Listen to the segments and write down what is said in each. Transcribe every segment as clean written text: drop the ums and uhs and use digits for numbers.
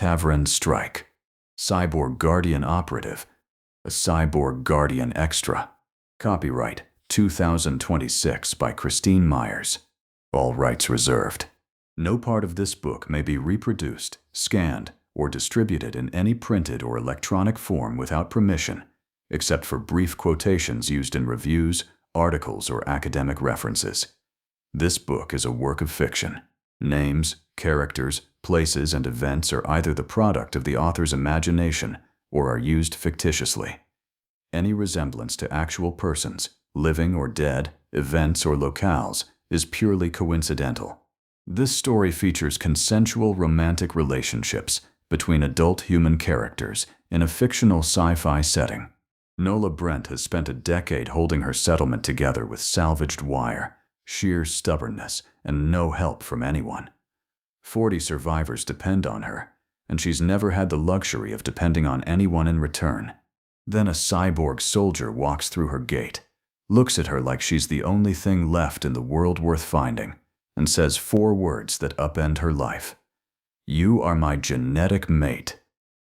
Tavren Strike, Cyborg Guardian Operative, a Cyborg Guardian Extra. Copyright 2026 by Christine Myers. All rights reserved. No part of this book may be reproduced, scanned, or distributed in any printed or electronic form without permission, except for brief quotations used in reviews, articles, or academic references. This book is a work of fiction. Names, characters, places, and events are either the product of the author's imagination or are used fictitiously. Any resemblance to actual persons, living or dead, events or locales, is purely coincidental. This story features consensual romantic relationships between adult human characters in a fictional sci-fi setting. Nola Brent has spent a decade holding her settlement together with salvaged wire, sheer stubbornness, and no help from anyone. 40 survivors depend on her, and she's never had the luxury of depending on anyone in return. Then a cyborg soldier walks through her gate, looks at her like she's the only thing left in the world worth finding, and says 4 words that upend her life. "You are my genetic mate."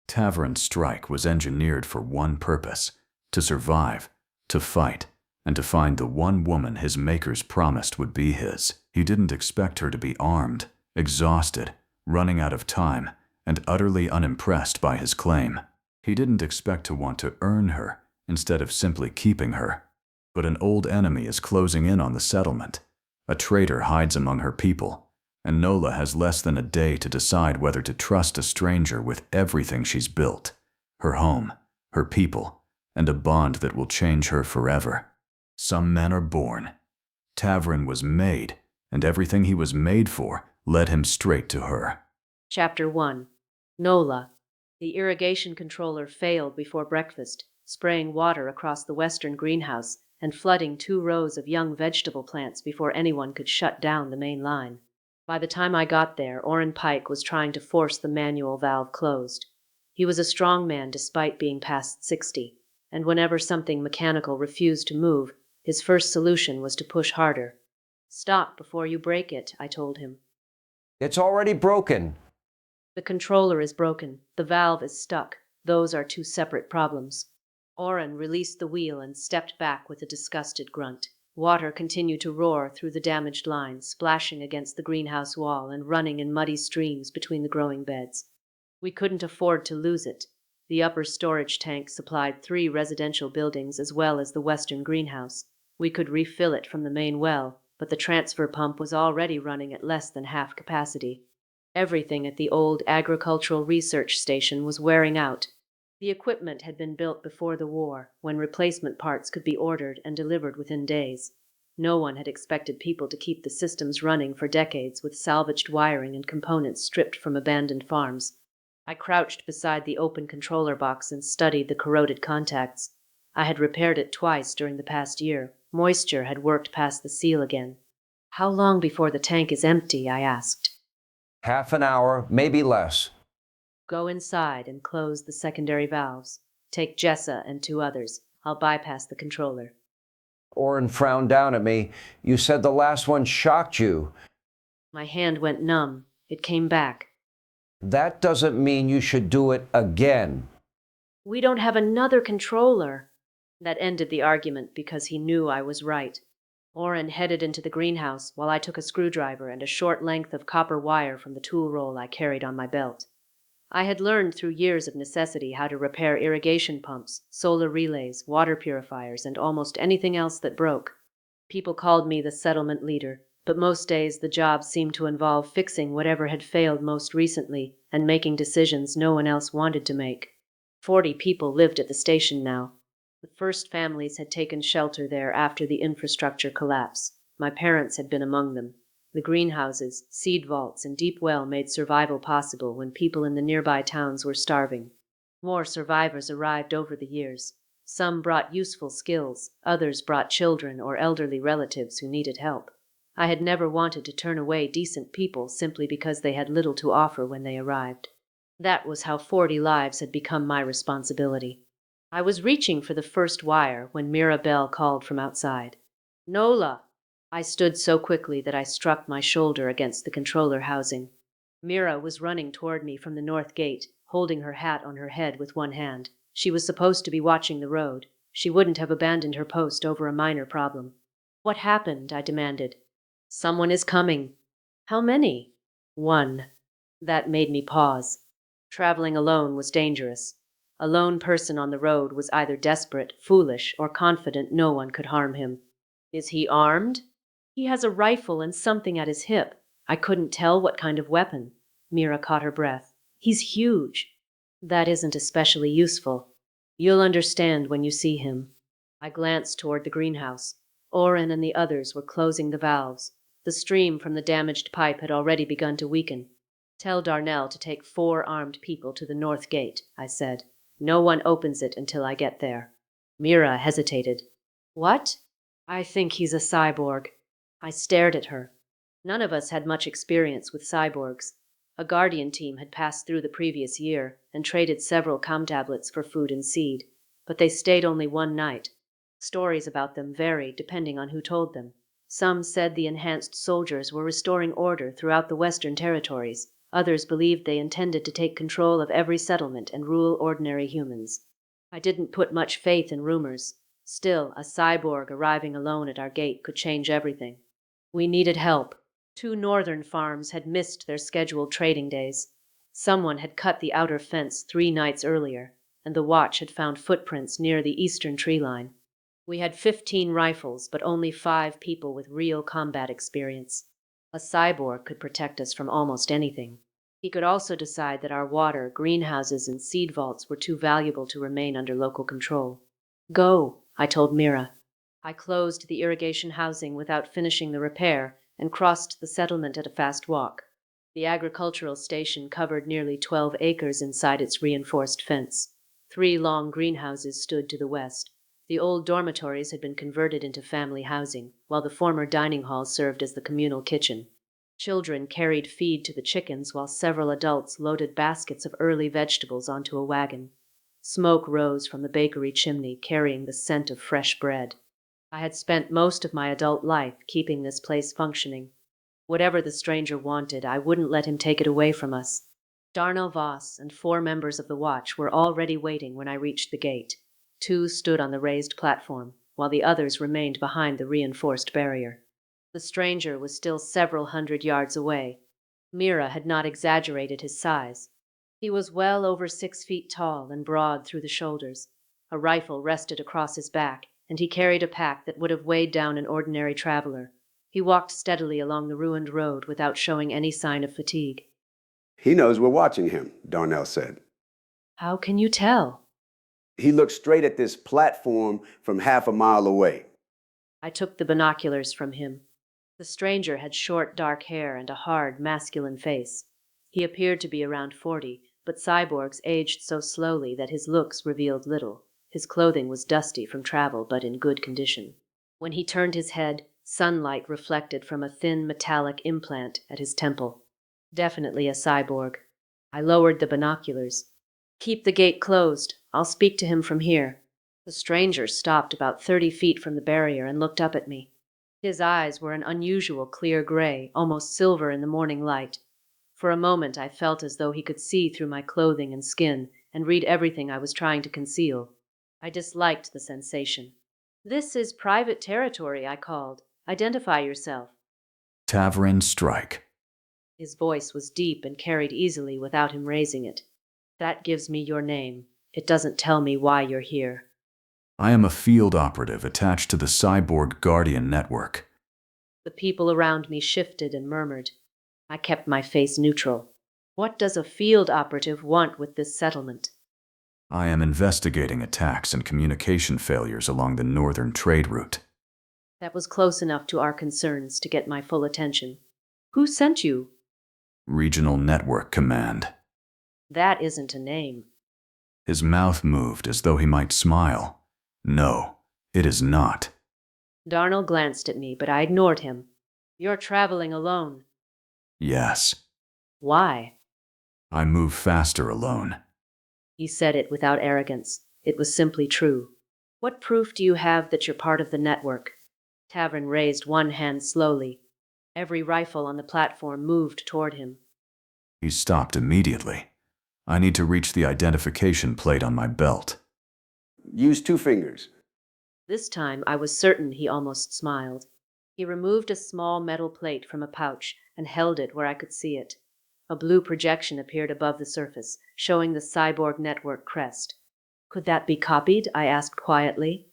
Tavren Strike was engineered for one purpose: to survive, to fight, and to find the one woman his makers promised would be his. He didn't expect her to be armed, exhausted, running out of time, and utterly unimpressed by his claim. He didn't expect to want to earn her instead of simply keeping her. But an old enemy is closing in on the settlement. A traitor hides among her people, and Nola has less than a day to decide whether to trust a stranger with everything she's built: her home, her people, and a bond that will change her forever. Some men are born. Tavren was made, and everything he was made for led him straight to her. Chapter 1. Nola. The irrigation controller failed before breakfast, spraying water across the western greenhouse and flooding 2 rows of young vegetable plants before anyone could shut down the main line. By the time I got there, Orrin Pike was trying to force the manual valve closed. He was a strong man despite being past 60, and whenever something mechanical refused to move, his first solution was to push harder. "Stop before you break it," I told him. "It's already broken." "The controller is broken. The valve is stuck. Those are 2 separate problems." Orrin released the wheel and stepped back with a disgusted grunt. Water continued to roar through the damaged lines, splashing against the greenhouse wall and running in muddy streams between the growing beds. We couldn't afford to lose it. The upper storage tank supplied 3 residential buildings as well as the western greenhouse. We could refill it from the main well, but the transfer pump was already running at less than half capacity. Everything at the old agricultural research station was wearing out. The equipment had been built before the war, when replacement parts could be ordered and delivered within days. No one had expected people to keep the systems running for decades with salvaged wiring and components stripped from abandoned farms. I crouched beside the open controller box and studied the corroded contacts. I had repaired it twice during the past year. Moisture had worked past the seal again. "How long before the tank is empty?" I asked. Half an hour, maybe less. "Go inside and close the secondary valves. Take Jessa and 2 others. I'll bypass the controller." Orrin frowned down at me. "You said the last one shocked you." My hand went numb. It came back. "That doesn't mean you should do it again." "We don't have another controller." That ended the argument because he knew I was right. Orrin headed into the greenhouse while I took a screwdriver and a short length of copper wire from the tool roll I carried on my belt. I had learned through years of necessity how to repair irrigation pumps, solar relays, water purifiers, and almost anything else that broke. People called me the settlement leader, but most days the job seemed to involve fixing whatever had failed most recently and making decisions no one else wanted to make. 40 people lived at the station now. The first families had taken shelter there after the infrastructure collapse. My parents had been among them. The greenhouses, seed vaults, and deep well made survival possible when people in the nearby towns were starving. More survivors arrived over the years. Some brought useful skills, others brought children or elderly relatives who needed help. I had never wanted to turn away decent people simply because they had little to offer when they arrived. That was how 40 lives had become my responsibility. I was reaching for the first wire when Mirabelle called from outside. "Nola!" I stood so quickly that I struck my shoulder against the controller housing. Mira was running toward me from the north gate, holding her hat on her head with one hand. She was supposed to be watching the road. She wouldn't have abandoned her post over a minor problem. What happened? I demanded. Someone is coming. How many? One. That made me pause. Traveling alone was dangerous. A lone person on the road was either desperate, foolish, or confident no one could harm him. Is he armed? He has a rifle and something at his hip. I couldn't tell what kind of weapon. Mira caught her breath. He's huge. That isn't especially useful. You'll understand when you see him. I glanced toward the greenhouse. Oren and the others were closing the valves. The stream from the damaged pipe had already begun to weaken. Tell Darnell to take 4 armed people to the north gate, I said. No one opens it until I get there. Mira hesitated. What? I think he's a cyborg. I stared at her. None of us had much experience with cyborgs. A Guardian team had passed through the previous year and traded several comm tablets for food and seed, but they stayed only one night. Stories about them varied depending on who told them. Some said the enhanced soldiers were restoring order throughout the Western territories. Others believed they intended to take control of every settlement and rule ordinary humans. I didn't put much faith in rumors. Still, a cyborg arriving alone at our gate could change everything. We needed help. 2 northern farms had missed their scheduled trading days. Someone had cut the outer fence 3 nights earlier, and the watch had found footprints near the eastern tree line. We had 15 rifles, but only 5 people with real combat experience. A cyborg could protect us from almost anything. He could also decide that our water, greenhouses, and seed vaults were too valuable to remain under local control. Go, I told Mira. I closed the irrigation housing without finishing the repair and crossed the settlement at a fast walk. The agricultural station covered nearly 12 acres inside its reinforced fence. 3 long greenhouses stood to the west. The old dormitories had been converted into family housing, while the former dining hall served as the communal kitchen. Children carried feed to the chickens while several adults loaded baskets of early vegetables onto a wagon. Smoke rose from the bakery chimney, carrying the scent of fresh bread. I had spent most of my adult life keeping this place functioning. Whatever the stranger wanted, I wouldn't let him take it away from us. Darnell Voss and 4 members of the watch were already waiting when I reached the gate. 2 stood on the raised platform, while the others remained behind the reinforced barrier. The stranger was still several hundred yards away. Mira had not exaggerated his size. He was well over 6 feet tall and broad through the shoulders. A rifle rested across his back, and he carried a pack that would have weighed down an ordinary traveler. He walked steadily along the ruined road without showing any sign of fatigue. He knows we're watching him, Darnell said. How can you tell? He looked straight at this platform from half a mile away. I took the binoculars from him. The stranger had short, dark hair and a hard, masculine face. He appeared to be around 40, but cyborgs aged so slowly that his looks revealed little. His clothing was dusty from travel, but in good condition. When he turned his head, sunlight reflected from a thin metallic implant at his temple. Definitely a cyborg. I lowered the binoculars. Keep the gate closed. I'll speak to him from here. The stranger stopped about 30 feet from the barrier and looked up at me. His eyes were an unusual clear gray, almost silver in the morning light. For a moment I felt as though he could see through my clothing and skin and read everything I was trying to conceal. I disliked the sensation. This is private territory, I called. Identify yourself. Tavren Strike. His voice was deep and carried easily without him raising it. That gives me your name. It doesn't tell me why you're here. I am a field operative attached to the Cyborg Guardian network. The people around me shifted and murmured. I kept my face neutral. What does a field operative want with this settlement? I am investigating attacks and communication failures along the northern trade route. That was close enough to our concerns to get my full attention. Who sent you? Regional Network Command. That isn't a name. His mouth moved as though he might smile. No, it is not. Darnell glanced at me, but I ignored him. You're traveling alone. Yes. Why? I move faster alone. He said it without arrogance. It was simply true. What proof do you have that you're part of the network? Tavren raised one hand slowly. Every rifle on the platform moved toward him. He stopped immediately. I need to reach the identification plate on my belt. Use 2 fingers. This time I was certain he almost smiled. He removed a small metal plate from a pouch and held it where I could see it. A blue projection appeared above the surface, showing the Cyborg network crest. Could that be copied? I asked quietly.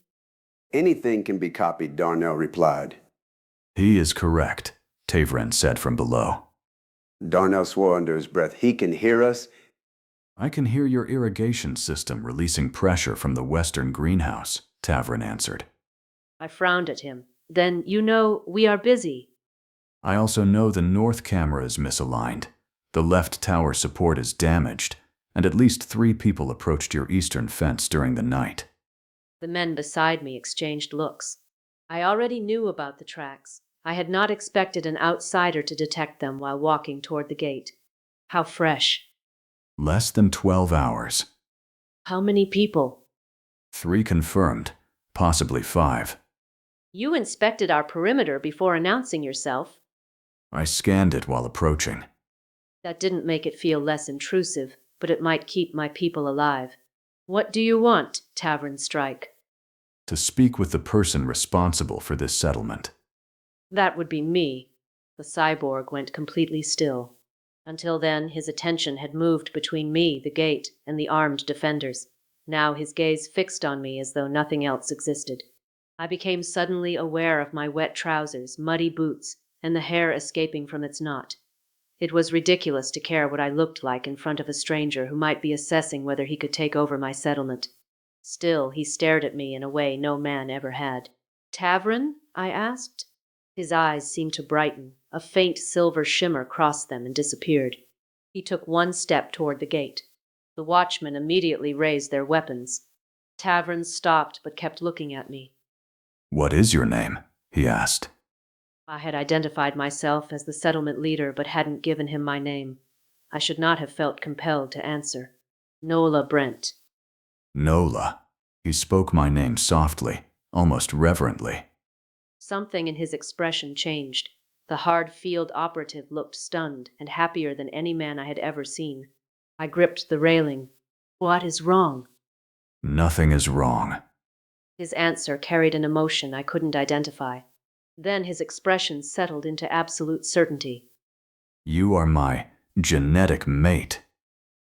Anything can be copied, Darnell replied. He is correct, Tavren said from below. Darnell swore under his breath. He can hear us. I can hear your irrigation system releasing pressure from the western greenhouse, Tavren answered. I frowned at him. Then, we are busy. I also know the north camera is misaligned. The left tower support is damaged, and at least 3 people approached your eastern fence during the night. The men beside me exchanged looks. I already knew about the tracks. I had not expected an outsider to detect them while walking toward the gate. How fresh. Less than 12 hours. How many people? 3 confirmed, possibly 5. You inspected our perimeter before announcing yourself. I scanned it while approaching. That didn't make it feel less intrusive, but it might keep my people alive. What do you want, Tavern Strike? To speak with the person responsible for this settlement. That would be me. The cyborg went completely still. Until then, his attention had moved between me, the gate, and the armed defenders. Now his gaze fixed on me as though nothing else existed. I became suddenly aware of my wet trousers, muddy boots, and the hair escaping from its knot. It was ridiculous to care what I looked like in front of a stranger who might be assessing whether he could take over my settlement. Still, he stared at me in a way no man ever had. Tavren? I asked. His eyes seemed to brighten. A faint silver shimmer crossed them and disappeared. He took 1 step toward the gate. The watchmen immediately raised their weapons. Tavren stopped but kept looking at me. What is your name? He asked. I had identified myself as the settlement leader but hadn't given him my name. I should not have felt compelled to answer. Nola Brent. Nola. He spoke my name softly, almost reverently. Something in his expression changed. The hard field operative looked stunned and happier than any man I had ever seen. I gripped the railing. What is wrong? Nothing is wrong. His answer carried an emotion I couldn't identify. Then his expression settled into absolute certainty. You are my genetic mate.